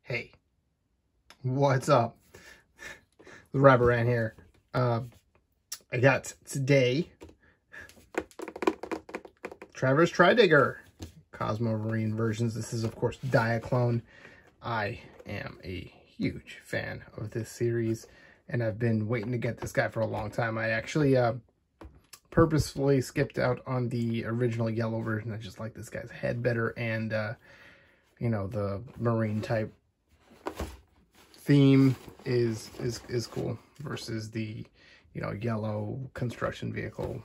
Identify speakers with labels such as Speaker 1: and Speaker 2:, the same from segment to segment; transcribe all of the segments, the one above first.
Speaker 1: Hey, what's up? The Rabbit Ran here. I got today Trivers Tridigger Cosmo Marine versions. This is, of course, Diaclone. I am a huge fan of this series, and I've been waiting to get this guy for a long time. I actually purposefully skipped out on the original yellow version. I just like this guy's head better, and you know, the marine type theme is cool versus the, you know, yellow construction vehicle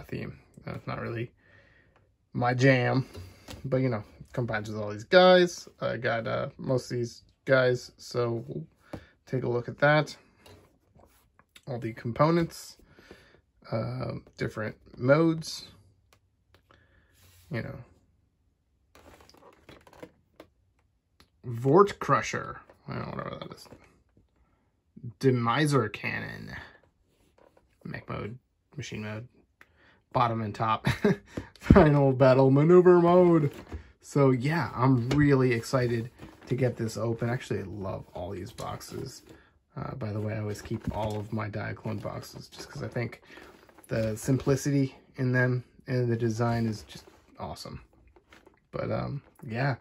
Speaker 1: theme. That's not really my jam, but you know, combines with all these guys. I got most of these guys, so we'll take a look at that. All the components, different modes, you know. Vort Crusher, I don't know whatever that is. Demiser Cannon, Mech Mode, Machine Mode, bottom and top. Final Battle Maneuver Mode. So yeah, I'm really excited to get this open. Actually, I love all these boxes. By the way, I always keep all of my Diaclone boxes just because I think the simplicity in them and the design is just awesome. But yeah,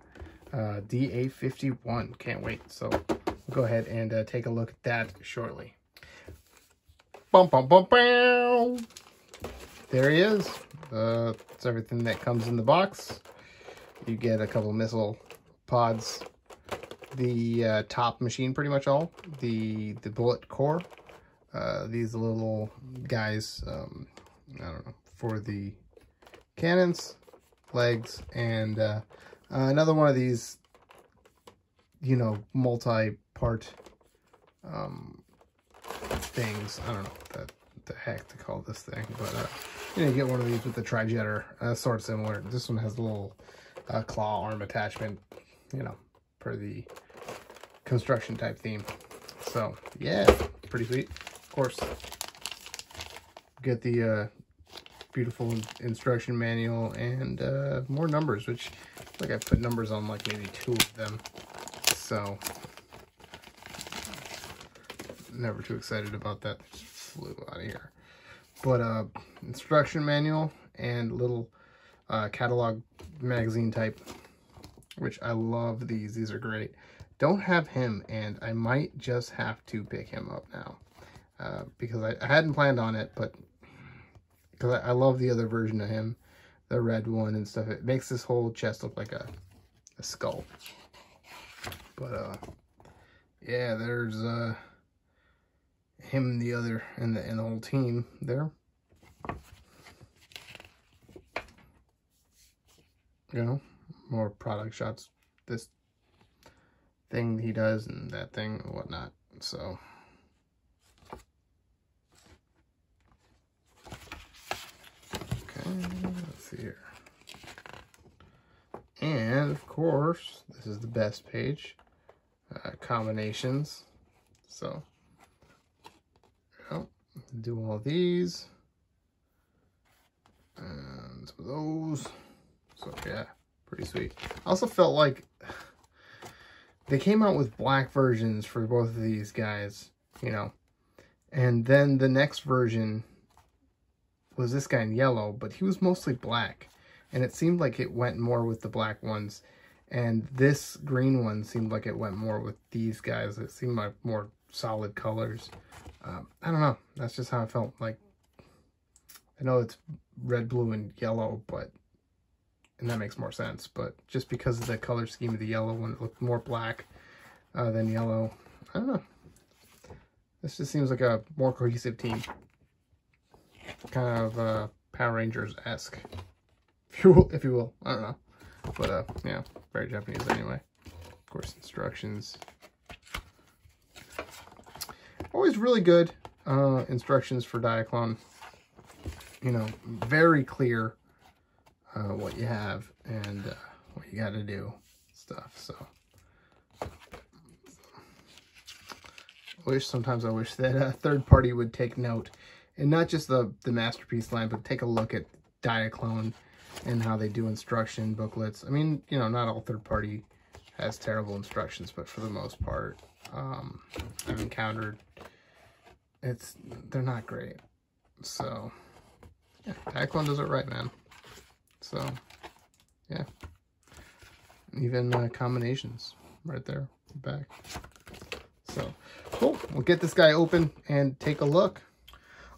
Speaker 1: DA51, can't wait. So we'll go ahead and take a look at that shortly. Bum, bum, bum, bum. There he is. It's everything that comes in the box. You get a couple missile pods, the top machine, pretty much all, the bullet core, these little guys, I don't know, for the cannons, legs, and another one of these, you know, multi-part things. I don't know what the heck to call this thing, but you know, you get one of these with the Tridigger, sort of similar. This one has a little claw arm attachment, you know, per the construction type theme. So yeah, pretty sweet. Of course, get the beautiful instruction manual and more numbers, which like I put numbers on like maybe 2 of them, so never too excited about that. Just flew out of here. But instruction manual and little catalog magazine type, which I love. These are great. Don't have him, and I might just have to pick him up now because I hadn't planned on it, but because I love the other version of him, the red one and stuff. It makes this whole chest look like a skull. But yeah, there's him and the other and the whole team there. You know, more product shots. This thing he does and that thing and whatnot. So okay, let's see here. And of course, this is the best page, combinations. So you know, do all these and some of those. So yeah, pretty sweet. I also felt like they came out with black versions for both of these guys, you know, and then the next version was this guy in yellow, but he was mostly black, and it seemed like it went more with the black ones, and this green one seemed like it went more with these guys. It seemed like more solid colors. I don't know, that's just how I felt. Like, I know it's red, blue, and yellow, but and that makes more sense, but just because of the color scheme of the yellow one, it looked more black than yellow. I don't know. This just seems like a more cohesive team. Kind of Power Rangers-esque, if you will. I don't know. But yeah, very Japanese anyway. Of course, instructions. Always really good instructions for Diaclone. You know, very clear. What you have and what you got to do stuff. So sometimes I wish that a third party would take note, and not just the Masterpiece line, but take a look at Diaclone and how they do instruction booklets. I mean, you know, not all third party has terrible instructions, but for the most part, I've encountered they're not great. So yeah, Diaclone does it right, man. So yeah, even combinations right there back. So cool. We'll get this guy open and take a look.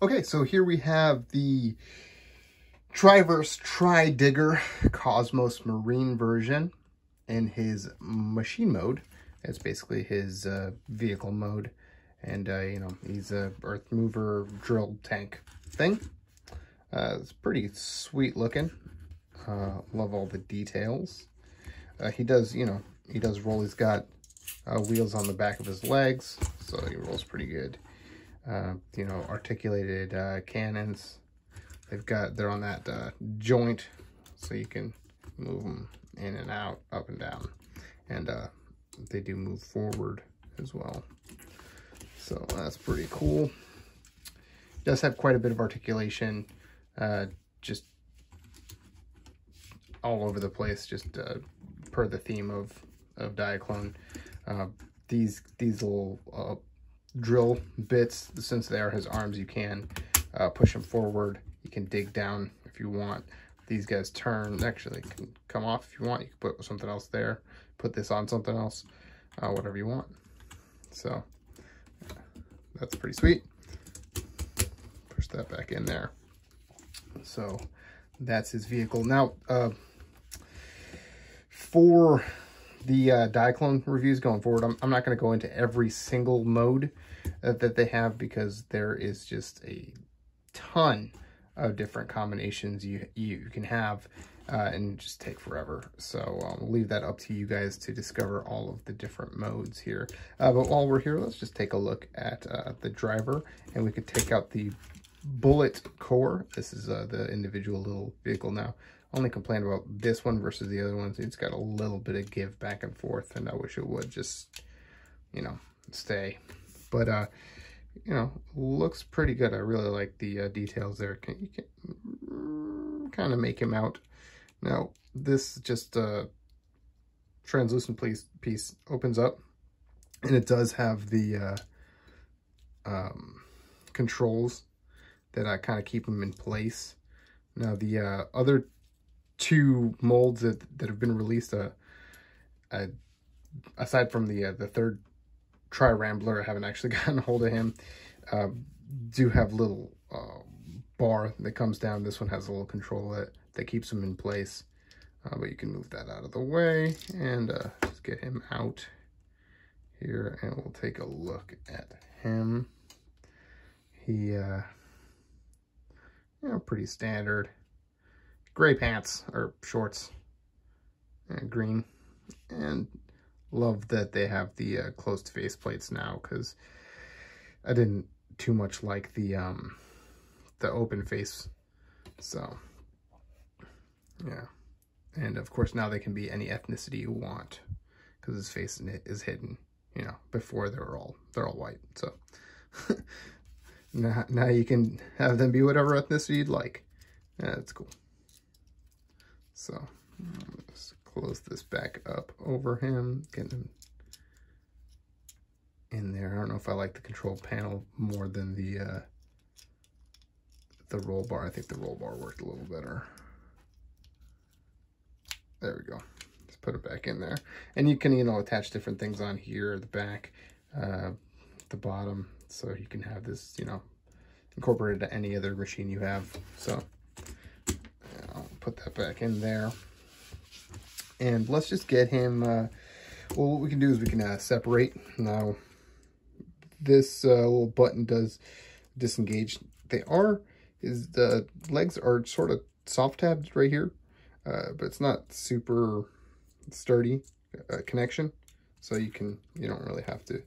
Speaker 1: Okay, so here we have the Trivers Tridigger Cosmos Marine version in his machine mode. It's basically his vehicle mode, and you know, he's a earth mover drill tank thing. It's pretty sweet looking. Love all the details. He does, you know, he does roll. He's got wheels on the back of his legs, so he rolls pretty good. You know, articulated cannons. They're on that joint, so you can move them in and out, up and down, and they do move forward as well. So that's pretty cool. It does have quite a bit of articulation, just all over the place, just per the theme of Diaclone. These little drill bits, since they are his arms, you can push them forward. You can dig down if you want. These guys turn, actually can come off if you want. You can put something else there, put this on something else, whatever you want. So that's pretty sweet. Push that back in there. So that's his vehicle. Now, for the Diaclone reviews going forward, I'm not going to go into every single mode that they have, because there is just a ton of different combinations you can have, and just take forever. So we'll leave that up to you guys to discover all of the different modes here. But while we're here, let's just take a look at the driver, and we could take out the bullet core. This is the individual little vehicle. Now, only complain about this one versus the other ones. It's got a little bit of give back and forth, and I wish it would just, you know, stay. But you know, looks pretty good. I really like the details there. You can kind of make him out. Now, this just translucent piece opens up, and it does have the controls that kind of keep him in place. Now, the other two molds that have been released, aside from the third Tri-Rambler, I haven't actually gotten a hold of him, do have little bar that comes down. This one has a little control that keeps him in place, but you can move that out of the way and just get him out here, and we'll take a look at him. He you know, pretty standard gray pants or shorts, and green, and love that they have the closed face plates now, because I didn't too much like the open face. So yeah, and of course now they can be any ethnicity you want, because his face is hidden. You know, before they're all white. So now you can have them be whatever ethnicity you'd like. Yeah, that's cool. So let's close this back up over him, get him in there. I don't know if I like the control panel more than the roll bar. I think the roll bar worked a little better. There we go. Let's put it back in there. And you can, you know, attach different things on here, the back, the bottom, so you can have this, you know, incorporated to any other machine you have. So I'll put that back in there. And let's just get him, well, what we can do is we can separate. Now, this little button does disengage. The legs are sort of soft tabbed right here, but it's not super sturdy connection. So you don't really have to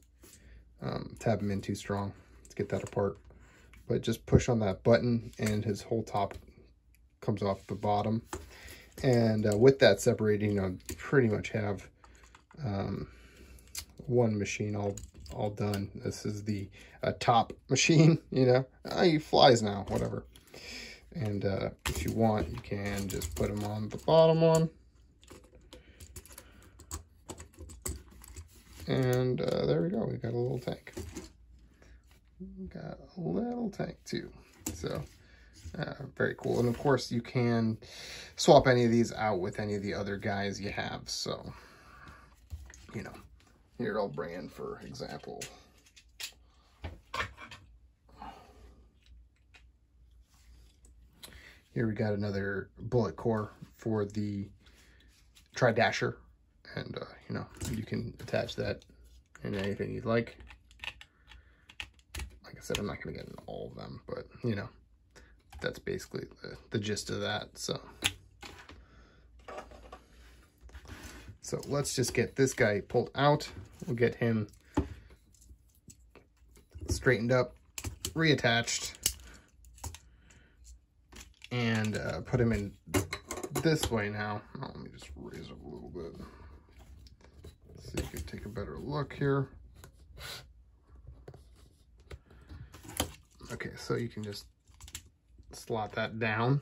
Speaker 1: tab him in too strong to get that apart. But just push on that button and his whole top comes off the bottom. And with that separating, you know, pretty much have one machine all done. This is the top machine, you know. He flies now, whatever. And if you want, you can just put him on the bottom one. And there we go. We got a little tank. We got a little tank too. So very cool. And of course you can swap any of these out with any of the other guys you have. So, you know, here I'll bring in, for example, here we got another bullet core for the Tridigger. And, you know, you can attach that in anything you'd like. Like I said, I'm not going to get into all of them, but, you know, that's basically the gist of that. So let's just get this guy pulled out. We'll get him straightened up, reattached, and put him in this way now. Oh, let me just raise up a little bit so you can take a better look here. Okay, so you can just slot that down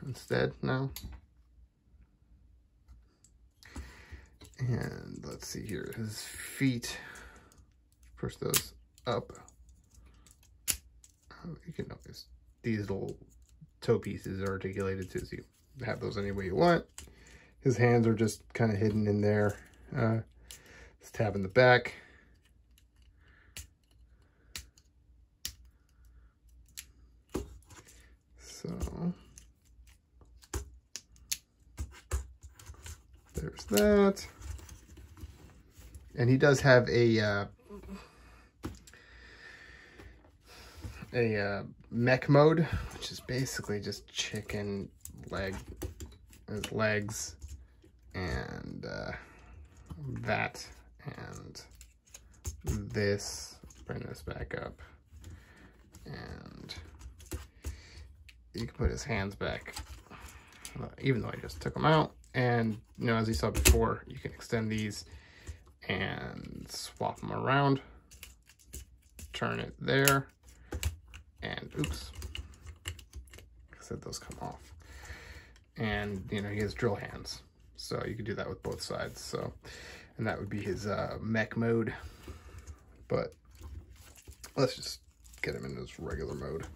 Speaker 1: instead now. And let's see here, his feet, push those up. You can notice these little toe pieces are articulated too, so you have those any way you want. His hands are just kind of hidden in there. This tab in the back. So there's that. And he does have a mech mode, which is basically just chicken his legs, and that, and this. Bring this back up, and you can put his hands back, even though I just took them out. And, you know, as you saw before, you can extend these and swap them around, turn it there, and oops, I said those come off. And, you know, he has drill hands, so you can do that with both sides. So, and that would be his mech mode. But let's just get him in his regular mode.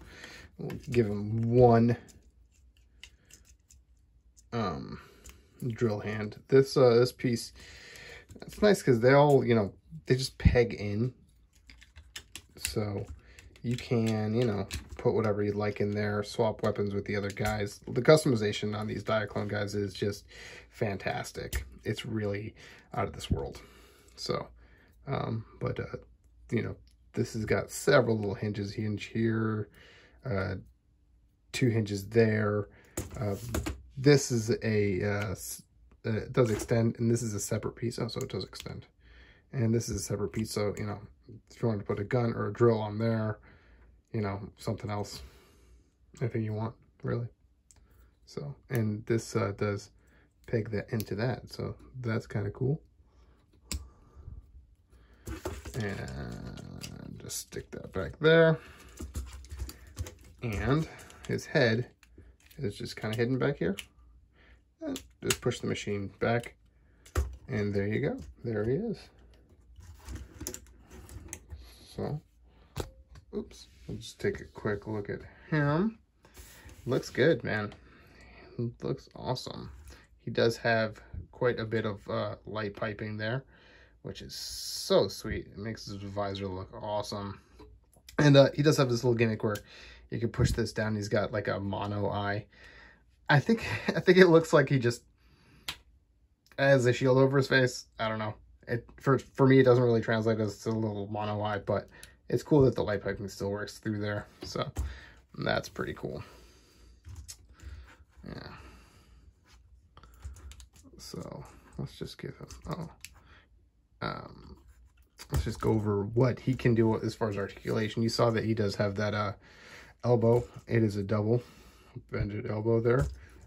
Speaker 1: We'll give him one drill hand. This piece, it's nice because they all, you know, they just peg in, so you can, you know, put whatever you'd like in there, swap weapons with the other guys. The customization on these Diaclone guys is just fantastic. It's really out of this world. So but you know, this has got several little hinges, hinge here, 2 hinges there. This is a it does extend, and this is a separate piece. Oh, so it does extend, and this is a separate piece. So, you know, if you want to put a gun or a drill on there, you know, something else, anything you want, really. So, and this does peg that into that, so that's kind of cool. And just stick that back there. And his head is just kind of hidden back here. And just push the machine back, and there you go. There he is. So, oops. We'll just take a quick look at him. Looks good, man. Looks awesome. He does have quite a bit of light piping there, which is so sweet. It makes his visor look awesome. And he does have this little gimmick where you can push this down. He's got like a mono eye. I think it looks like he just has a shield over his face. I don't know. For me, it doesn't really translate as a little mono eye, but it's cool that the light piping still works through there. So that's pretty cool. Yeah. So let's just give him, let's just go over what he can do as far as articulation. You saw that he does have that elbow. It is a double bended elbow there.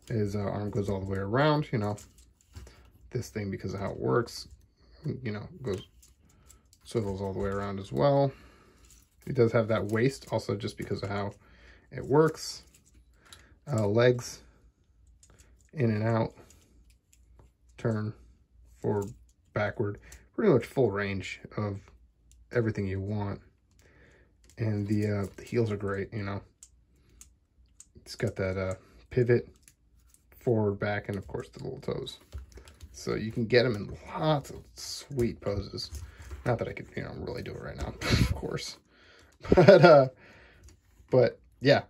Speaker 1: His arm goes all the way around, you know. This thing, because of how it works, you know, swivels all the way around as well. He does have that waist also just because of how it works. Legs, in and out, turn, forward, backward, pretty much full range of everything you want. And the heels are great, you know. It's got that pivot, forward, back, and of course the little toes. So you can get them in lots of sweet poses. Not that I could, you know, really do it right now, of course. But yeah,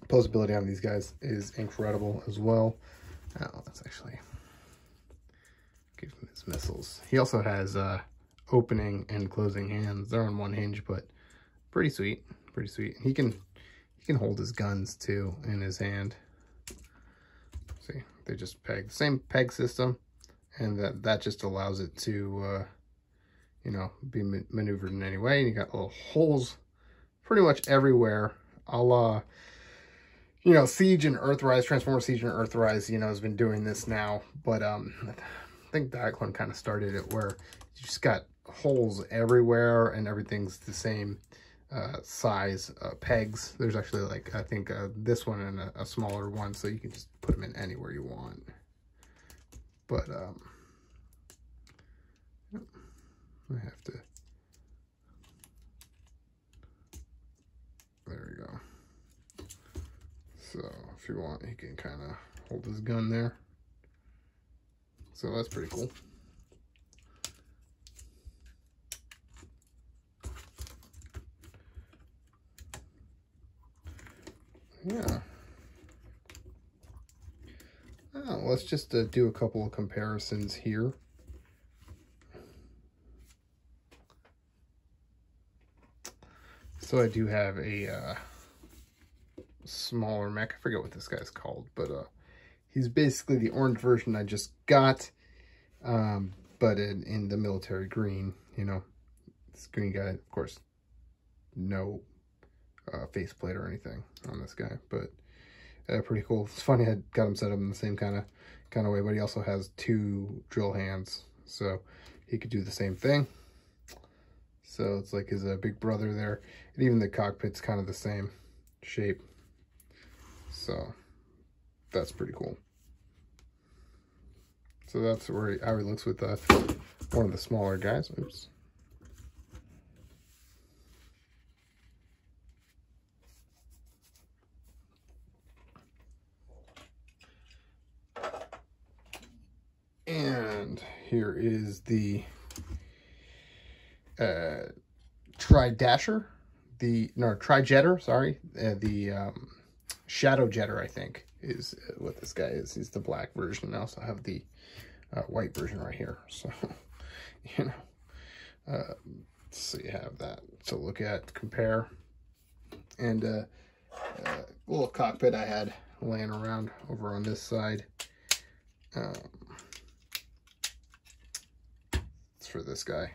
Speaker 1: posability on these guys is incredible as well. Oh, that's actually gives him his missiles. He also has opening and closing hands. They're on one hinge, but pretty sweet, pretty sweet. He can hold his guns too in his hand. See, they just peg, the same peg system, and that just allows it to you know, be maneuvered in any way. And you got little holes pretty much everywhere. I'll you know, Siege and Earthrise, Transformer Siege and Earthrise, you know, has been doing this now, but I think Diaclone kind of started it where you just got holes everywhere and everything's the same size pegs. There's actually, like, I think this one and a smaller one, so you can just put them in anywhere you want. But I have to, there we go. So if you want, you can kind of hold his gun there. So that's pretty cool. Yeah. Oh, let's just do a couple of comparisons here. So I do have a smaller mech. I forget what this guy's called, but he's basically the orange version I just got, but in the military green, you know. This green guy, of course, no faceplate or anything on this guy, but pretty cool. It's funny, I got him set up in the same kind of way, but he also has 2 drill hands, so he could do the same thing. So it's like his big brother there, and even the cockpit's kind of the same shape. So that's pretty cool. So that's where how he looks with one of the smaller guys. Oops. And here is the Trijetter, sorry, the Shadow Jetter, I think, is what this guy is. He's the black version. I also have the white version right here. So, you know, so you have that to look at, compare. And a little cockpit I had laying around over on this side. It's for this guy.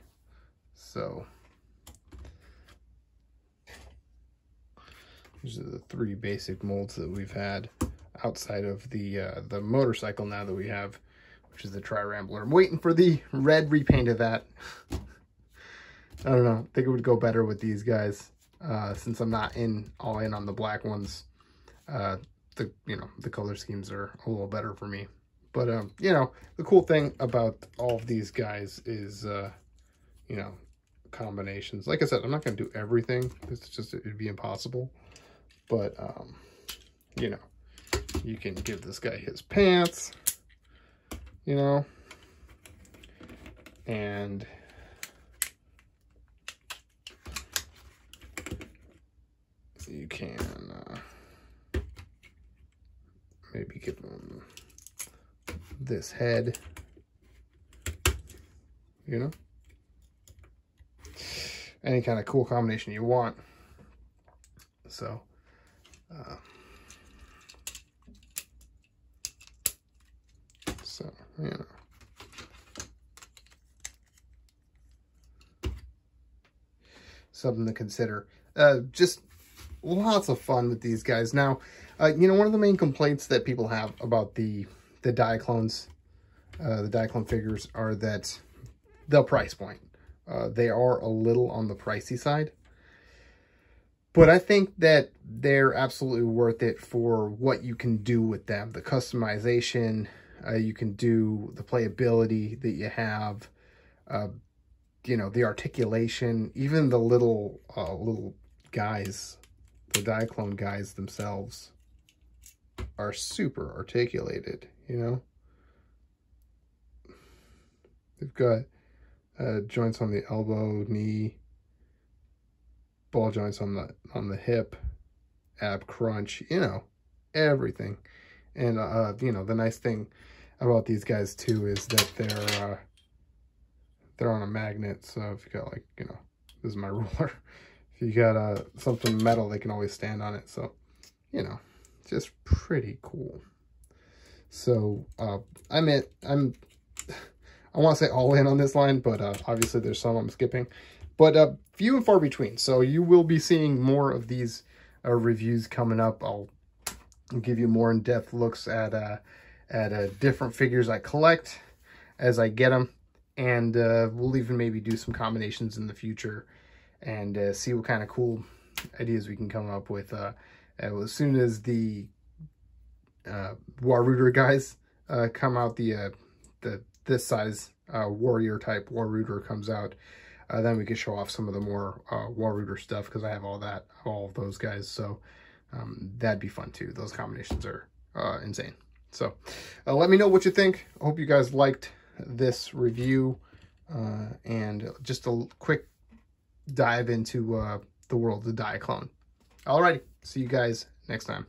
Speaker 1: So these are the 3 basic molds that we've had outside of the motorcycle now that we have, which is the Tri-Rambler. I'm waiting for the red repaint of that. I don't know. I think it would go better with these guys since I'm not all in on the black ones. The color schemes are a little better for me. But you know, the cool thing about all of these guys is you know, combinations. Like I said, I'm not going to do everything. It'd be impossible. But you know, you can give this guy his pants, you know, and you can maybe give him this head, you know, any kind of cool combination you want. So you know, something to consider. Just lots of fun with these guys. Now, you know, one of the main complaints that people have about the Diaclones, the Diaclone figures, are that the price point. They are a little on the pricey side. But I think that they're absolutely worth it for what you can do with them. The customization you can do, the playability that you have. you know, the articulation, even the little guys, the Diaclone guys themselves are super articulated, you know. They've got joints on the elbow, knee, ball joints on the hip, ab crunch, you know, everything. And you know, the nice thing about these guys too is that they're on a magnet. So if you got, like, you know, this is my ruler. If you got something metal, they can always stand on it. So, you know, just pretty cool. So I want to say all in on this line, but obviously there's some I'm skipping. But few and far between. So you will be seeing more of these reviews coming up. I'll give you more in-depth looks at different figures I collect as I get them. And we'll even maybe do some combinations in the future and see what kind of cool ideas we can come up with. As soon as the Waruder guys come out, this size warrior type Waruder comes out, then we can show off some of the more Waruder stuff, because I have all of those guys. So that'd be fun too. Those combinations are insane. So let me know what you think. I hope you guys liked this review and just a quick dive into the world of Diaclone. Alrighty, see you guys next time.